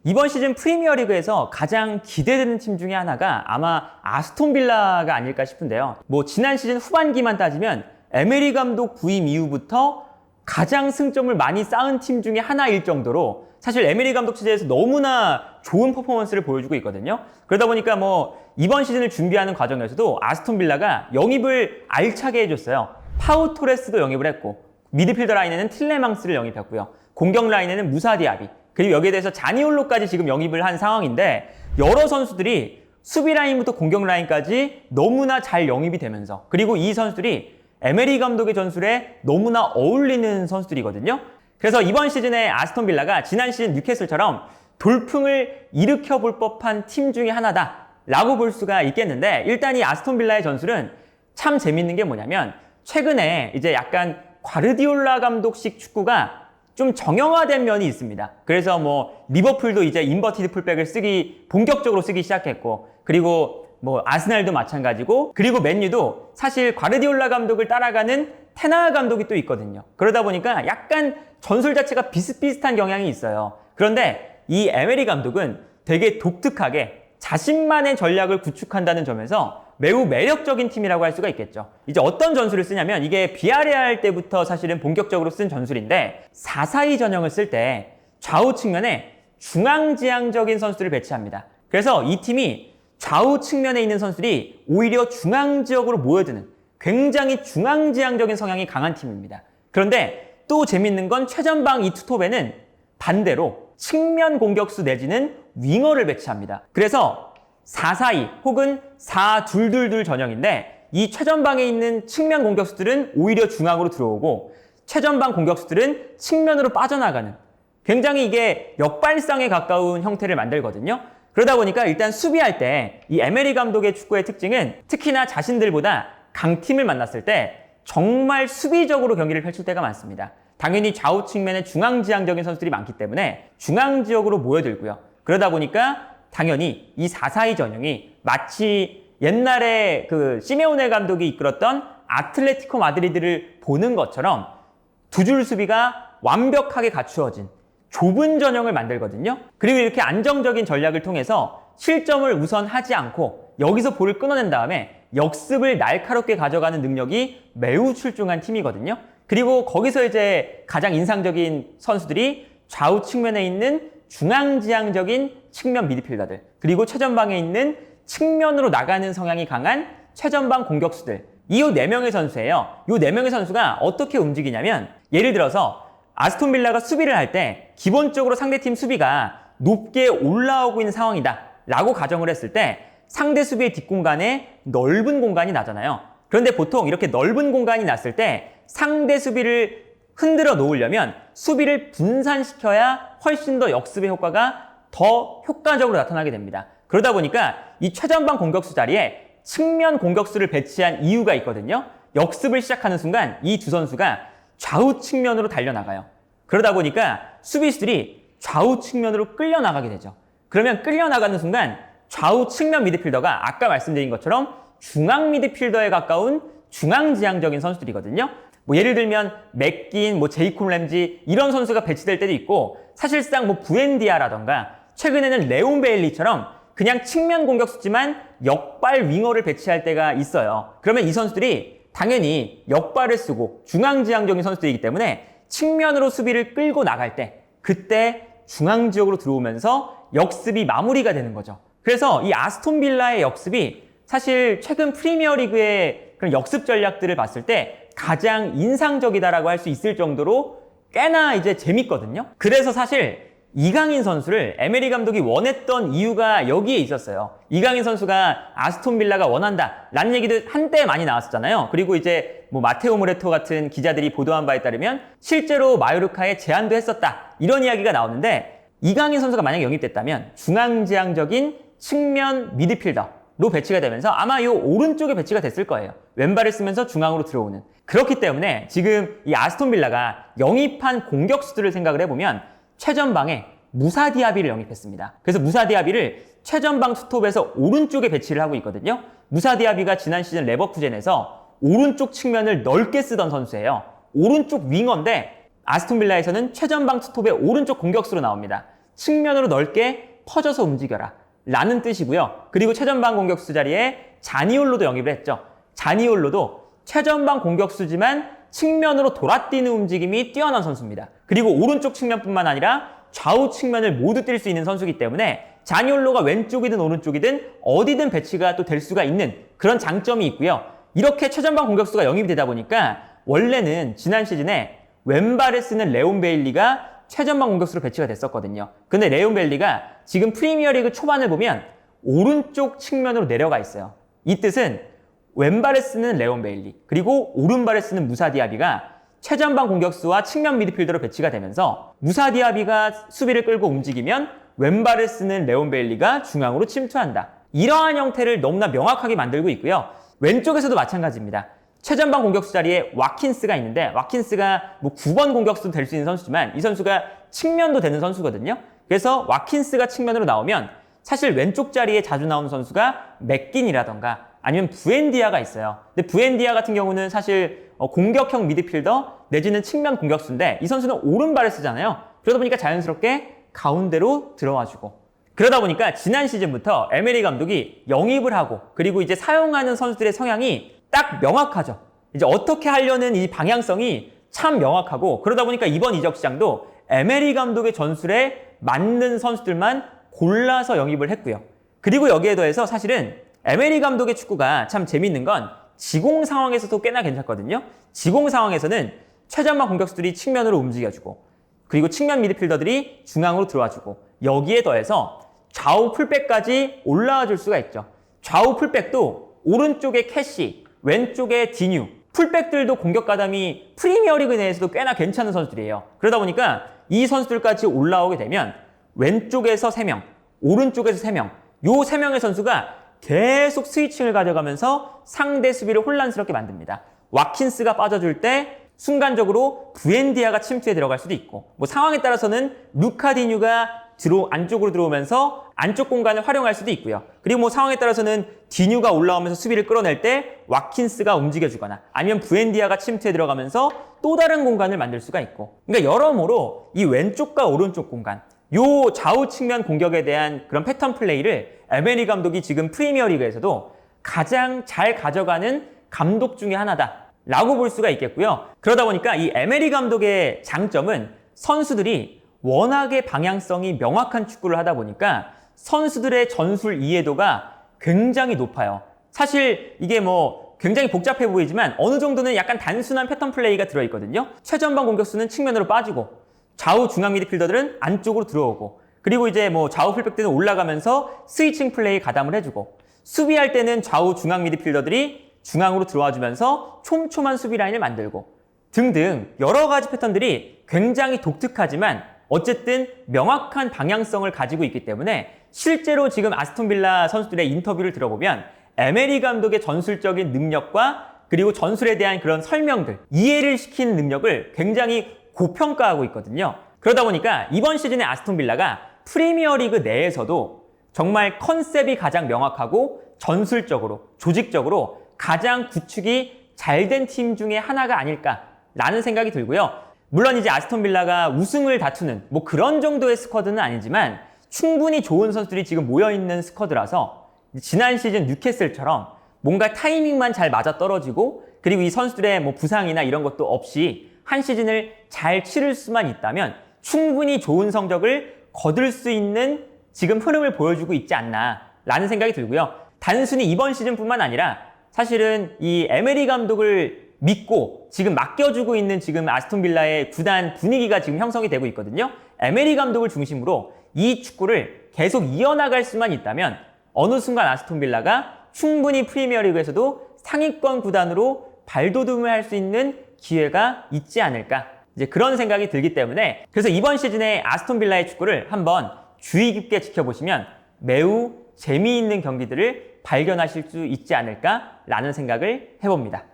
이번 시즌 프리미어리그에서 가장 기대되는 팀 중에 하나가 아마 아스톤 빌라가 아닐까 싶은데요. 뭐 지난 시즌 후반기만 따지면 에메리 감독 부임 이후부터 가장 승점을 많이 쌓은 팀 중에 하나일 정도로 사실 에메리 감독 체제에서 너무나 좋은 퍼포먼스를 보여주고 있거든요. 그러다 보니까 뭐 이번 시즌을 준비하는 과정에서도 아스톤 빌라가 영입을 알차게 해줬어요. 파우 토레스도 영입을 했고, 미드필더 라인에는 틸레망스를 영입했고요. 공격 라인에는 무사 디아비, 그리고 여기에 대해서 자니올로까지 지금 영입을 한 상황인데, 여러 선수들이 수비 라인부터 공격 라인까지 너무나 잘 영입이 되면서, 그리고 이 선수들이 에메리 감독의 전술에 너무나 어울리는 선수들이거든요. 그래서 이번 시즌에 아스톤 빌라가 지난 시즌 뉴캐슬처럼 돌풍을 일으켜볼 법한 팀 중에 하나다라고 볼 수가 있겠는데, 일단 이 아스톤 빌라의 전술은 참 재밌는 게 뭐냐면, 최근에 이제 약간 과르디올라 감독식 축구가 좀 정형화된 면이 있습니다. 그래서 뭐 리버풀도 이제 인버티드 풀백을 본격적으로 쓰기 시작했고, 그리고 뭐 아스날도 마찬가지고, 그리고 맨유도 사실 과르디올라 감독을 따라가는 테나흐 감독이 또 있거든요. 그러다 보니까 약간 전술 자체가 비슷비슷한 경향이 있어요. 그런데 이 에메리 감독은 되게 독특하게 자신만의 전략을 구축한다는 점에서 매우 매력적인 팀이라고 할 수가 있겠죠. 이제 어떤 전술을 쓰냐면, 이게 비아레알 때부터 사실은 본격적으로 쓴 전술인데, 4-4-2 전형을 쓸 때 좌우 측면에 중앙지향적인 선수들을 배치합니다. 그래서 이 팀이 좌우 측면에 있는 선수들이 오히려 중앙 지역으로 모여드는 굉장히 중앙지향적인 성향이 강한 팀입니다. 그런데 또 재밌는 건 최전방 이 투톱에는 반대로 측면 공격수 내지는 윙어를 배치합니다. 그래서 4-4-2 혹은 4-2-2-2 전형인데, 이 최전방에 있는 측면 공격수들은 오히려 중앙으로 들어오고, 최전방 공격수들은 측면으로 빠져나가는, 굉장히 이게 역발상에 가까운 형태를 만들거든요. 그러다 보니까 일단 수비할 때 이 에메리 감독의 축구의 특징은, 특히나 자신들보다 강팀을 만났을 때 정말 수비적으로 경기를 펼칠 때가 많습니다. 당연히 좌우 측면에 중앙지향적인 선수들이 많기 때문에 중앙 지역으로 모여들고요. 그러다 보니까 당연히 이 4-4-2 전형이 마치 옛날에 그 시메오네 감독이 이끌었던 아틀레티코 마드리드를 보는 것처럼 두 줄 수비가 완벽하게 갖추어진 좁은 전형을 만들거든요. 그리고 이렇게 안정적인 전략을 통해서 실점을 우선 하지 않고 여기서 볼을 끊어낸 다음에 역습을 날카롭게 가져가는 능력이 매우 출중한 팀이거든요. 그리고 거기서 이제 가장 인상적인 선수들이 좌우 측면에 있는 중앙지향적인 측면 미드필더들, 그리고 최전방에 있는 측면으로 나가는 성향이 강한 최전방 공격수들, 이 4명의 선수예요. 이 4명의 선수가 어떻게 움직이냐면, 예를 들어서 아스톤 빌라가 수비를 할 때 기본적으로 상대팀 수비가 높게 올라오고 있는 상황이다 라고 가정을 했을 때, 상대 수비의 뒷공간에 넓은 공간이 나잖아요. 그런데 보통 이렇게 넓은 공간이 났을 때 상대 수비를 흔들어 놓으려면 수비를 분산시켜야 훨씬 더 역습의 효과가 더 효과적으로 나타나게 됩니다. 그러다 보니까 이 최전방 공격수 자리에 측면 공격수를 배치한 이유가 있거든요. 역습을 시작하는 순간 이 두 선수가 좌우 측면으로 달려나가요. 그러다 보니까 수비수들이 좌우 측면으로 끌려나가게 되죠. 그러면 끌려나가는 순간 좌우 측면 미드필더가 아까 말씀드린 것처럼 중앙 미드필더에 가까운 중앙지향적인 선수들이거든요. 뭐 예를 들면 맥긴, 뭐 제이콥 램지 이런 선수가 배치될 때도 있고, 사실상 뭐 부엔디아라던가 최근에는 레온 베일리처럼 그냥 측면 공격수지만 역발 윙어를 배치할 때가 있어요. 그러면 이 선수들이 당연히 역발을 쓰고 중앙지향적인 선수들이기 때문에 측면으로 수비를 끌고 나갈 때, 그때 중앙 지역으로 들어오면서 역습이 마무리가 되는 거죠. 그래서 이 아스톤 빌라의 역습이 사실 최근 프리미어리그의 그런 역습 전략들을 봤을 때 가장 인상적이다라고 할 수 있을 정도로 꽤나 이제 재밌거든요. 그래서 사실 이강인 선수를 에메리 감독이 원했던 이유가 여기에 있었어요. 이강인 선수가 아스톤 빌라가 원한다 라는 얘기도 한때 많이 나왔었잖아요. 그리고 이제 뭐 마테오 모레토 같은 기자들이 보도한 바에 따르면 실제로 마요르카에 제안도 했었다, 이런 이야기가 나오는데, 이강인 선수가 만약에 영입됐다면 중앙지향적인 측면 미드필더로 배치가 되면서 아마 이 오른쪽에 배치가 됐을 거예요. 왼발을 쓰면서 중앙으로 들어오는. 그렇기 때문에 지금 이 아스톤 빌라가 영입한 공격수들을 생각을 해보면 최전방에 무사 디아비를 영입했습니다. 그래서 무사 디아비를 최전방 투톱에서 오른쪽에 배치를 하고 있거든요. 무사 디아비가 지난 시즌 레버쿠젠에서 오른쪽 측면을 넓게 쓰던 선수예요. 오른쪽 윙어인데 아스톤 빌라에서는 최전방 투톱의 오른쪽 공격수로 나옵니다. 측면으로 넓게 퍼져서 움직여라 라는 뜻이고요. 그리고 최전방 공격수 자리에 자니올로도 영입을 했죠. 자니올로도 최전방 공격수지만 측면으로 돌아뛰는 움직임이 뛰어난 선수입니다. 그리고 오른쪽 측면뿐만 아니라 좌우 측면을 모두 뛸 수 있는 선수이기 때문에 자니올로가 왼쪽이든 오른쪽이든 어디든 배치가 또 될 수가 있는 그런 장점이 있고요. 이렇게 최전방 공격수가 영입이 되다 보니까 원래는 지난 시즌에 왼발에 쓰는 레온 베일리가 최전방 공격수로 배치가 됐었거든요. 근데 레온 베일리가 지금 프리미어리그 초반을 보면 오른쪽 측면으로 내려가 있어요. 이 뜻은 왼발에 쓰는 레온 베일리 그리고 오른발에 쓰는 무사 디아비가 최전방 공격수와 측면 미드필더로 배치가 되면서 무사 디아비가 수비를 끌고 움직이면 왼발을 쓰는 레온 베일리가 중앙으로 침투한다. 이러한 형태를 너무나 명확하게 만들고 있고요. 왼쪽에서도 마찬가지입니다. 최전방 공격수 자리에 와킨스가 있는데 와킨스가 뭐 9번 공격수도 될 수 있는 선수지만 이 선수가 측면도 되는 선수거든요. 그래서 와킨스가 측면으로 나오면 사실 왼쪽 자리에 자주 나오는 선수가 맥긴이라던가 아니면 부엔디아가 있어요. 근데 부엔디아 같은 경우는 사실 공격형 미드필더 내지는 측면 공격수인데 이 선수는 오른발을 쓰잖아요. 그러다 보니까 자연스럽게 가운데로 들어와주고 그러다 보니까 지난 시즌부터 에메리 감독이 영입을 하고 그리고 이제 사용하는 선수들의 성향이 딱 명확하죠. 이제 어떻게 하려는 이 방향성이 참 명확하고 그러다 보니까 이번 이적 시장도 에메리 감독의 전술에 맞는 선수들만 골라서 영입을 했고요. 그리고 여기에 더해서 사실은 에메리 감독의 축구가 참 재밌는 건 지공 상황에서도 꽤나 괜찮거든요. 지공 상황에서는 최전방 공격수들이 측면으로 움직여주고 그리고 측면 미드필더들이 중앙으로 들어와주고 여기에 더해서 좌우 풀백까지 올라와 줄 수가 있죠. 좌우 풀백도 오른쪽에 캐시, 왼쪽에 디뉴, 풀백들도 공격 가담이 프리미어리그 내에서도 꽤나 괜찮은 선수들이에요. 그러다 보니까 이 선수들까지 올라오게 되면 왼쪽에서 3명, 오른쪽에서 3명, 요 3명의 선수가 계속 스위칭을 가져가면서 상대 수비를 혼란스럽게 만듭니다. 와킨스가 빠져줄 때 순간적으로 부엔디아가 침투에 들어갈 수도 있고 뭐 상황에 따라서는 루카디뉴가 안쪽으로 들어오면서 안쪽 공간을 활용할 수도 있고요. 그리고 뭐 상황에 따라서는 디뉴가 올라오면서 수비를 끌어낼 때 와킨스가 움직여주거나 아니면 부엔디아가 침투에 들어가면서 또 다른 공간을 만들 수가 있고 그러니까 여러모로 이 왼쪽과 오른쪽 공간 요 좌우 측면 공격에 대한 그런 패턴 플레이를 에메리 감독이 지금 프리미어리그에서도 가장 잘 가져가는 감독 중에 하나다 라고 볼 수가 있겠고요. 그러다 보니까 이 에메리 감독의 장점은 선수들이 워낙에 방향성이 명확한 축구를 하다 보니까 선수들의 전술 이해도가 굉장히 높아요. 사실 이게 뭐 굉장히 복잡해 보이지만 어느 정도는 약간 단순한 패턴 플레이가 들어있거든요. 최전방 공격수는 측면으로 빠지고 좌우 중앙 미드필더들은 안쪽으로 들어오고 그리고 이제 뭐 좌우 풀백들은 올라가면서 스위칭 플레이 가담을 해주고 수비할 때는 좌우 중앙 미드필더들이 중앙으로 들어와주면서 촘촘한 수비 라인을 만들고 등등 여러 가지 패턴들이 굉장히 독특하지만 어쨌든 명확한 방향성을 가지고 있기 때문에 실제로 지금 아스톤 빌라 선수들의 인터뷰를 들어보면 에메리 감독의 전술적인 능력과 그리고 전술에 대한 그런 설명들, 이해를 시키는 능력을 굉장히 고평가하고 있거든요. 그러다 보니까 이번 시즌의 아스톤 빌라가 프리미어리그 내에서도 정말 컨셉이 가장 명확하고 전술적으로, 조직적으로 가장 구축이 잘 된 팀 중에 하나가 아닐까라는 생각이 들고요. 물론 이제 아스톤 빌라가 우승을 다투는 뭐 그런 정도의 스쿼드는 아니지만 충분히 좋은 선수들이 지금 모여있는 스쿼드라서 지난 시즌 뉴캐슬처럼 뭔가 타이밍만 잘 맞아떨어지고 그리고 이 선수들의 뭐 부상이나 이런 것도 없이 한 시즌을 잘 치를 수만 있다면 충분히 좋은 성적을 거둘 수 있는 지금 흐름을 보여주고 있지 않나 라는 생각이 들고요. 단순히 이번 시즌뿐만 아니라 사실은 이 에메리 감독을 믿고 지금 맡겨주고 있는 지금 아스톤 빌라의 구단 분위기가 지금 형성이 되고 있거든요. 에메리 감독을 중심으로 이 축구를 계속 이어나갈 수만 있다면 어느 순간 아스톤 빌라가 충분히 프리미어리그에서도 상위권 구단으로 발돋움을 할 수 있는 기회가 있지 않을까 이제 그런 생각이 들기 때문에 그래서 이번 시즌에 아스톤 빌라의 축구를 한번 주의 깊게 지켜보시면 매우 재미있는 경기들을 발견하실 수 있지 않을까라는 생각을 해봅니다.